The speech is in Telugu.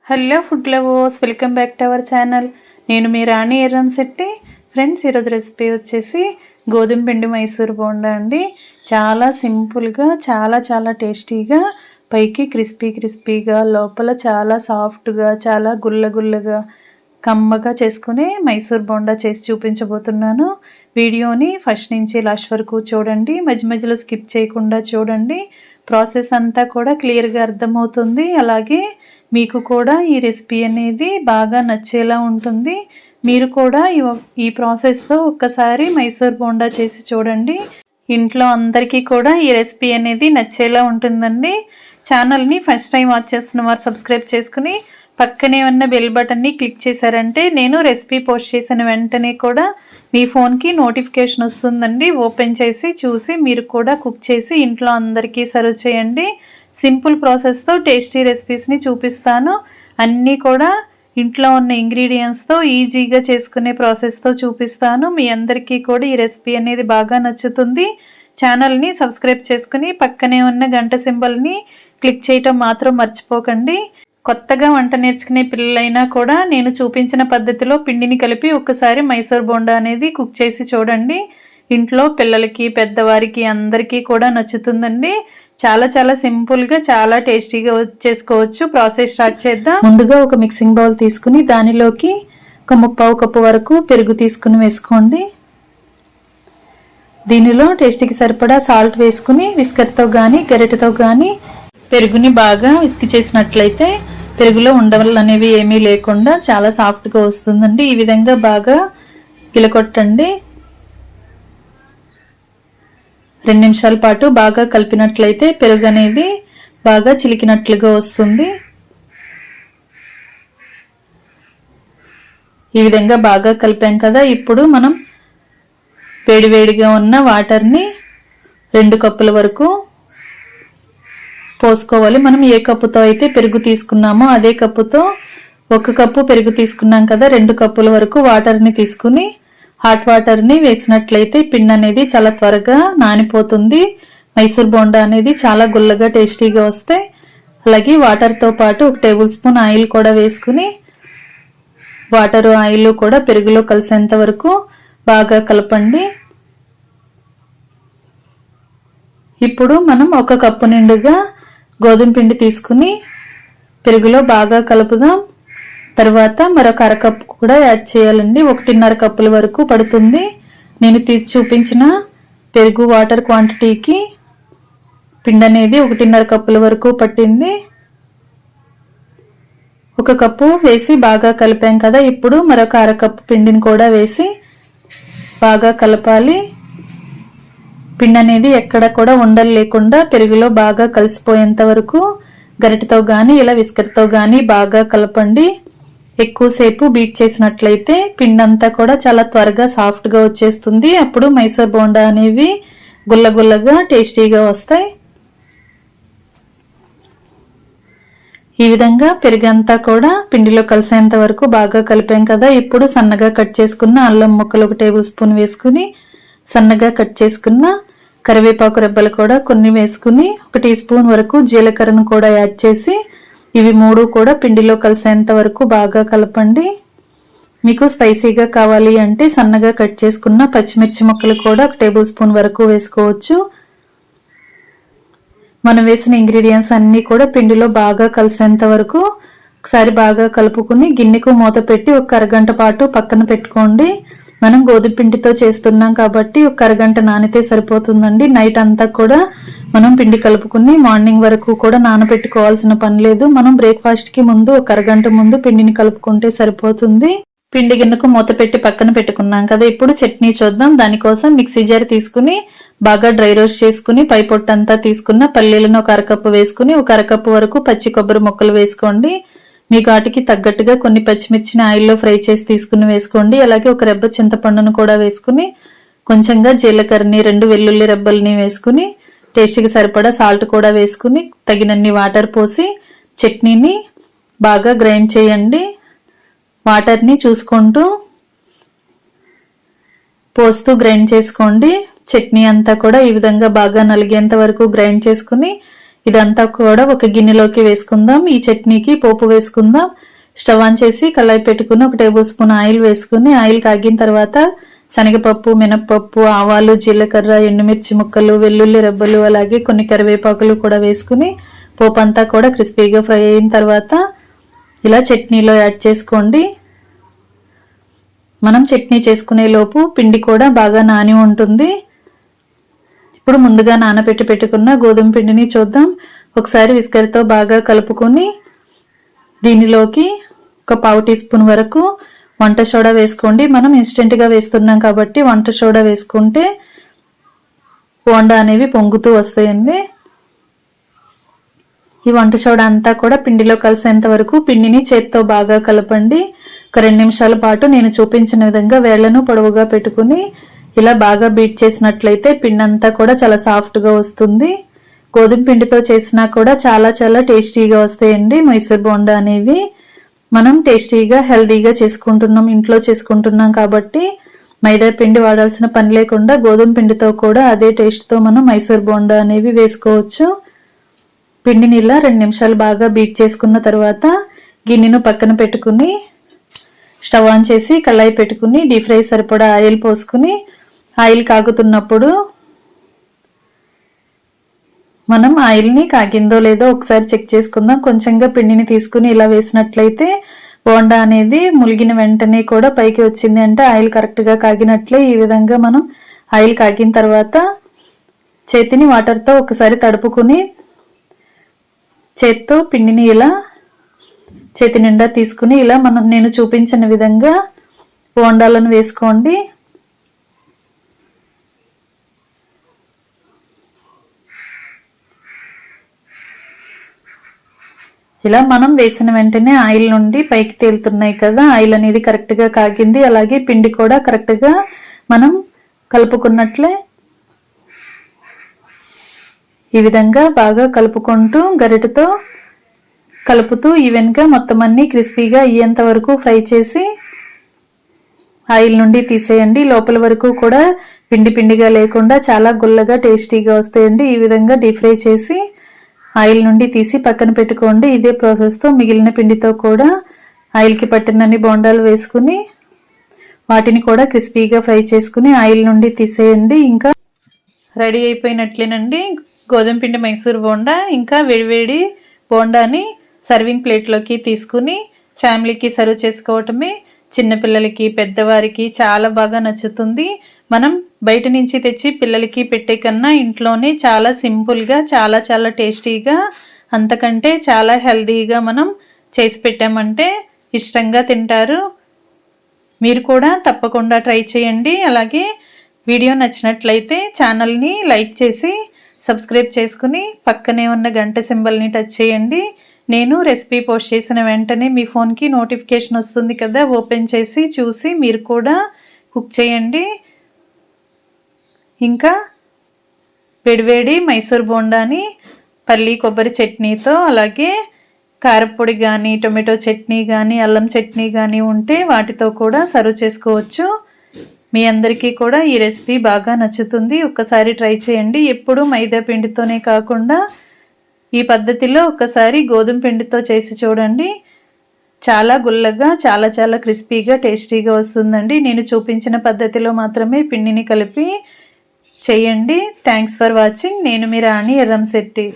Hello food lovers, welcome back to our channel. నేను మీ రాణి ఎర్రంశెట్టి. ఫ్రెండ్స్, ఈరోజు రెసిపీ వచ్చేసి గోధుమ పిండి మైసూర్ బోండా అండి. చాలా సింపుల్గా చాలా టేస్టీగా, పైకి క్రిస్పీగా లోపల చాలా సాఫ్ట్గా చాలా గుల్లగా కమ్మగా చేసుకునే మైసూర్ బోండా చేసి చూపించబోతున్నాను. వీడియోని ఫస్ట్ నుంచి లాస్ట్ వరకు చూడండి, మధ్యలో స్కిప్ చేయకుండా చూడండి. ప్రాసెస్ అంతా కూడా క్లియర్గా అర్థమవుతుంది. అలాగే మీకు కూడా ఈ రెసిపీ అనేది బాగా నచ్చేలా ఉంటుంది. మీరు కూడా ఈ ప్రాసెస్తో ఒక్కసారి మైసూర్ బోండా చేసి చూడండి. ఇంట్లో అందరికీ కూడా ఈ రెసిపీ అనేది నచ్చేలా ఉంటుందండి. ఛానల్ని ఫస్ట్ టైం వాచ్ చేస్తున్న వారు సబ్స్క్రైబ్ చేసుకుని పక్కనే ఉన్న బెల్ బటన్ని క్లిక్ చేశారంటే నేను రెసిపీ పోస్ట్ చేసిన వెంటనే కూడా మీ ఫోన్కి నోటిఫికేషన్ వస్తుందండి. ఓపెన్ చేసి చూసి మీరు కూడా కుక్ చేసి ఇంట్లో అందరికీ సర్వ్ చేయండి. సింపుల్ ప్రాసెస్తో టేస్టీ రెసిపీస్ని చూపిస్తాను. అన్నీ కూడా ఇంట్లో ఉన్న ఇంగ్రీడియంట్స్తో ఈజీగా చేసుకునే ప్రాసెస్తో చూపిస్తాను. మీ అందరికీ కూడా ఈ రెసిపీ అనేది బాగా నచ్చుతుంది. ఛానల్ని సబ్స్క్రైబ్ చేసుకుని పక్కనే ఉన్న గంట సింబల్ని క్లిక్ చేయటం మాత్రం మర్చిపోకండి. కొత్తగా వంట నేర్చుకునే పిల్లలైనా కూడా నేను చూపించిన పద్ధతిలో పిండిని కలిపి ఒక్కసారి మైసూర్ బోండా అనేది కుక్ చేసి చూడండి. ఇంట్లో పిల్లలకి పెద్దవారికి అందరికీ కూడా నచ్చుతుందండి. చాలా సింపుల్గా చాలా టేస్టీగా చేసుకోవచ్చు. ప్రాసెస్ స్టార్ట్ చేద్దాం. ముందుగా ఒక మిక్సింగ్ బౌల్ తీసుకుని దానిలోకి ఒక 1/4 కప్పు వరకు పెరుగు తీసుకుని వేసుకోండి. దీనిలో టేస్టీకి సరిపడా సాల్ట్ వేసుకుని విస్కర్తో కానీ గరిటెతో కానీ పెరుగుని బాగా విస్క్ చేసినట్లయితే పెరుగులో ఉండవలు అనేవి ఏమీ లేకుండా చాలా సాఫ్ట్గా వస్తుందండి. ఈ విధంగా బాగా గిలకొట్టండి. 2 నిమిషాల పాటు బాగా కలిపినట్లయితే పెరుగు అనేది బాగా చిలికినట్లుగా వస్తుంది. ఈ విధంగా బాగా కలిపాం కదా. ఇప్పుడు మనం వేడిగా ఉన్న వాటర్ని 2 కప్పుల వరకు పోసుకోవాలి. మనం ఏ కప్పుతో అయితే పెరుగు తీసుకున్నామో అదే కప్పుతో 1 కప్పు పెరుగు తీసుకున్నాం కదా. 2 కప్పుల వరకు వాటర్ని తీసుకుని హాట్ వాటర్ని వేసినట్లయితే పిండి అనేది చాలా త్వరగా నానిపోతుంది. మైసూర్ బోండా అనేది చాలా గుల్లగా టేస్టీగా వస్తాయి. అలాగే వాటర్తో పాటు 1 టేబుల్ స్పూన్ ఆయిల్ కూడా వేసుకుని వాటర్ ఆయిల్ కూడా పెరుగులో కలిసేంత వరకు బాగా కలపండి. ఇప్పుడు మనం 1 కప్పు నిండుగా గోధుమ పిండి తీసుకుని పెరుగులో బాగా కలుపుదాం. తర్వాత మరొక 1/2 కప్పు కూడా యాడ్ చేయాలండి. 1.5 కప్పుల వరకు పడుతుంది. నేను చూపించిన పెరుగు వాటర్ క్వాంటిటీకి పిండి అనేది 1.5 కప్పుల వరకు పట్టింది. 1 కప్పు వేసి బాగా కలిపాం కదా. ఇప్పుడు మరొక 1/2 కప్పు పిండిని కూడా వేసి బాగా కలపాలి. పిండి అనేది ఎక్కడ కూడా ఉండలు లేకుండా పెరుగులో బాగా కలిసిపోయేంత వరకు గరిటెతో కానీ ఇలా విస్కర్తో కానీ బాగా కలపండి. ఎక్కువసేపు బీట్ చేసినట్లయితే పిండి అంతా కూడా చాలా త్వరగా సాఫ్ట్గా వచ్చేస్తుంది. అప్పుడు మైసూర్ బోండా అనేవి గుల్లగా టేస్టీగా వస్తాయి. ఈ విధంగా పెరుగంతా కూడా పిండిలో కలిసేంత వరకు బాగా కలిపాం కదా. ఇప్పుడు సన్నగా కట్ చేసుకున్న అల్లం ముక్కలు 1 టేబుల్ స్పూన్ వేసుకుని సన్నగా కట్ చేసుకున్న కరివేపాకు రెబ్బలు కూడా కొన్ని వేసుకుని 1 టీ స్పూన్ వరకు జీలకర్రను కూడా యాడ్ చేసి ఇవి 3 కూడా పిండిలో కలిసేంత వరకు బాగా కలపండి. మీకు స్పైసీగా కావాలి అంటే సన్నగా కట్ చేసుకున్న పచ్చిమిర్చి ముక్కలు కూడా 1 టేబుల్ స్పూన్ వరకు వేసుకోవచ్చు. మనం వేసిన ఇంగ్రీడియంట్స్ అన్నీ కూడా పిండిలో బాగా కలిసేంత వరకు ఒకసారి బాగా కలుపుకుని గిన్నెకు మూత పెట్టి 1 అరగంట పాటు పక్కన పెట్టుకోండి. మనం గోధుమ పిండితో చేస్తున్నాం కాబట్టి 1 అరగంట నానితే సరిపోతుందండి. నైట్ అంతా కూడా మనం పిండి కలుపుకుని మార్నింగ్ వరకు కూడా నానబెట్టుకోవాల్సిన పని లేదు. మనం బ్రేక్ఫాస్ట్కి ముందు 1 అరగంట ముందు పిండిని కలుపుకుంటే సరిపోతుంది. పిండి గిన్నెకు మూత పెట్టి పక్కన పెట్టుకున్నాం కదా. ఇప్పుడు చట్నీ చూద్దాం. దానికోసం మిక్సీ జార్ తీసుకుని బాగా డ్రై రోస్ట్ చేసుకుని పై పొట్టంతా తీసుకున్న పల్లీలను 1 అరకప్పు వేసుకుని 1 అరకప్పు వరకు పచ్చి కొబ్బరి ముక్కలు వేసుకోండి. మీ ఘాటుకి తగ్గట్టుగా కొన్ని పచ్చిమిర్చిని ఆయిల్లో ఫ్రై చేసి తీసుకుని వేసుకోండి. అలాగే 1 రెబ్బ చింతపండును కూడా వేసుకుని కొంచెంగా జీలకర్రని 2 వెల్లుల్లి రెబ్బల్ని వేసుకుని టేస్ట్కి సరిపడా సాల్ట్ కూడా వేసుకుని తగినన్ని వాటర్ పోసి చట్నీని బాగా గ్రైండ్ చేయండి. వాటర్ని చూసుకుంటూ పోస్తూ గ్రైండ్ చేసుకోండి. చట్నీ అంతా కూడా ఈ విధంగా బాగా నలిగేంత వరకు గ్రైండ్ చేసుకుని ఇదంతా కూడా ఒక గిన్నెలోకి వేసుకుందాం. ఈ చట్నీకి పోపు వేసుకుందాం. స్టవ్ ఆన్ చేసి కళాయి పెట్టుకుని 1 టేబుల్ స్పూన్ ఆయిల్ వేసుకుని ఆయిల్ కాగిన తర్వాత శనగపప్పు, మినప్పప్పు, ఆవాలు, జీలకర్ర, ఎండుమిర్చి ముక్కలు, వెల్లుల్లి రెబ్బలు, అలాగే కొన్ని కరివేపాకులు కూడా వేసుకుని పోపు అంతా కూడా క్రిస్పీగా ఫ్రై అయిన తర్వాత ఇలా చట్నీలో యాడ్ చేసుకోండి. మనం చట్నీ చేసుకునే లోపు పిండి కూడా బాగా నాని ఉంటుంది. ఇప్పుడు ముందుగా నానబెట్టి పెట్టుకున్న గోధుమ పిండిని చూద్దాం. ఒకసారి విస్కర్తో బాగా కలుపుకొని దీనిలోకి 1 పావు టీ స్పూన్ వరకు వంట సోడా వేసుకోండి. మనం ఇన్స్టెంట్గా వేస్తున్నాం కాబట్టి వంట సోడా వేసుకుంటే బోండా అనేవి పొంగుతూ వస్తాయండి. ఈ వంట సోడా అంతా కూడా పిండిలో కలిసేంత వరకు పిండిని చేత్తో బాగా కలపండి. 1 2 నిమిషాల పాటు నేను చూపించిన విధంగా వేళ్లను పొడవుగా పెట్టుకుని ఇలా బాగా బీట్ చేసినట్లయితే పిండి అంతా కూడా చాలా సాఫ్ట్గా వస్తుంది. గోధుమ పిండితో చేసినా కూడా చాలా చాలా టేస్టీగా వస్తాయండి మైసూర్ బోండా అనేవి. మనం టేస్టీగా హెల్తీగా చేసుకుంటున్నాం, ఇంట్లో చేసుకుంటున్నాం కాబట్టి మైదా పిండి వాడాల్సిన పని లేకుండా గోధుమ పిండితో కూడా అదే టేస్ట్తో మనం మైసూర్ బోండా అనేవి వేసుకోవచ్చు. పిండిని ఇలా 2 నిమిషాలు బాగా బీట్ చేసుకున్న తర్వాత గిన్నెను పక్కన పెట్టుకుని స్టవ్ ఆన్ చేసి కళాయి పెట్టుకుని డీప్ ఫ్రై సరిపడా ఆయిల్ పోసుకుని ఆయిల్ కాగుతున్నప్పుడు మనం ఆయిల్ని కాగిందో లేదో ఒకసారి చెక్ చేసుకుందాం. కొంచెంగా పిండిని తీసుకుని ఇలా వేసినట్లయితే బోండా అనేది ములిగిన వెంటనే కూడా పైకి వచ్చింది అంటే ఆయిల్ కరెక్ట్గా కాగినట్లే. ఈ విధంగా మనం ఆయిల్ కాగిన తర్వాత చేతిని వాటర్తో ఒకసారి తడుపుకుని చేత్తో పిండిని ఇలా చేతి నిండా తీసుకుని ఇలా నేను చూపించిన విధంగా బోండాలను వేసుకోండి. ఇలా మనం వేసిన వెంటనే ఆయిల్ నుండి పైకి తేలుతున్నాయి కదా, ఆయిల్ అనేది కరెక్ట్గా కాగింది. అలాగే పిండి కూడా కరెక్ట్గా మనం కలుపుకున్నట్లే ఈ విధంగా బాగా కలుపుకుంటూ గరిటెతో కలుపుతూ ఈవెన్గా మొత్తం అన్ని క్రిస్పీగా అయ్యేంత వరకు ఫ్రై చేసి ఆయిల్ నుండి తీసేయండి. లోపల వరకు కూడా పిండి పిండిగా లేకుండా చాలా గుల్లగా టేస్టీగా వస్తాయండి. ఈ విధంగా డీప్ ఫ్రై చేసి ఆయిల్ నుండి తీసి పక్కన పెట్టుకోండి. ఇదే ప్రాసెస్తో మిగిలిన పిండితో కూడా ఆయిల్కి పట్టినన్ని బోండాలు వేసుకుని వాటిని కూడా క్రిస్పీగా ఫ్రై చేసుకుని ఆయిల్ నుండి తీసేయండి. ఇంకా రెడీ అయిపోయినట్లేనండి గోధుమ పిండి మైసూర్ బోండా. ఇంకా వేడివేడి బోండాని సర్వింగ్ ప్లేట్లోకి తీసుకుని ఫ్యామిలీకి సర్వ్ చేసుకోవటమే. చిన్నపిల్లలకి పెద్దవారికి చాలా బాగా నచ్చుతుంది. మనం బయట నుంచి తెచ్చి పిల్లలకి పెట్టే కన్నా ఇంట్లోనే చాలా సింపుల్గా చాలా చాలా టేస్టీగా అంతకంటే చాలా హెల్తీగా మనం చేసి పెట్టామంటే ఇష్టంగా తింటారు. మీరు కూడా తప్పకుండా ట్రై చేయండి. అలాగే వీడియో నచ్చినట్లయితే ఛానల్ని లైక్ చేసి సబ్స్క్రైబ్ చేసుకుని పక్కనే ఉన్న గంట సింబల్ని టచ్ చేయండి. నేను రెసిపీ పోస్ట్ చేసిన వెంటనే మీ ఫోన్కి నోటిఫికేషన్ వస్తుంది కదా, ఓపెన్ చేసి చూసి మీరు కూడా కుక్ చేయండి. ఇంకా వేడివేడి మైసూర్ బోండాని పల్లి కొబ్బరి చట్నీతో అలాగే కారపొడి కానీ టొమాటో చట్నీ కానీ అల్లం చట్నీ కానీ ఉంటే వాటితో కూడా సర్వ్ చేసుకోవచ్చు. మీ అందరికీ కూడా ఈ రెసిపీ బాగా నచ్చుతుంది. ఒక్కసారి ట్రై చేయండి. ఎప్పుడు మైదా పిండితోనే కాకుండా ఈ పద్ధతిలో ఒక్కసారి గోధుమ పిండితో చేసి చూడండి. చాలా గుల్లగా చాలా చాలా క్రిస్పీగా టేస్టీగా వస్తుందండి. నేను చూపించిన పద్ధతిలో మాత్రమే పిండిని కలిపి చేయండి. Thanks for watching. నేను మీ రాణి ఎర్రంశెట్టి.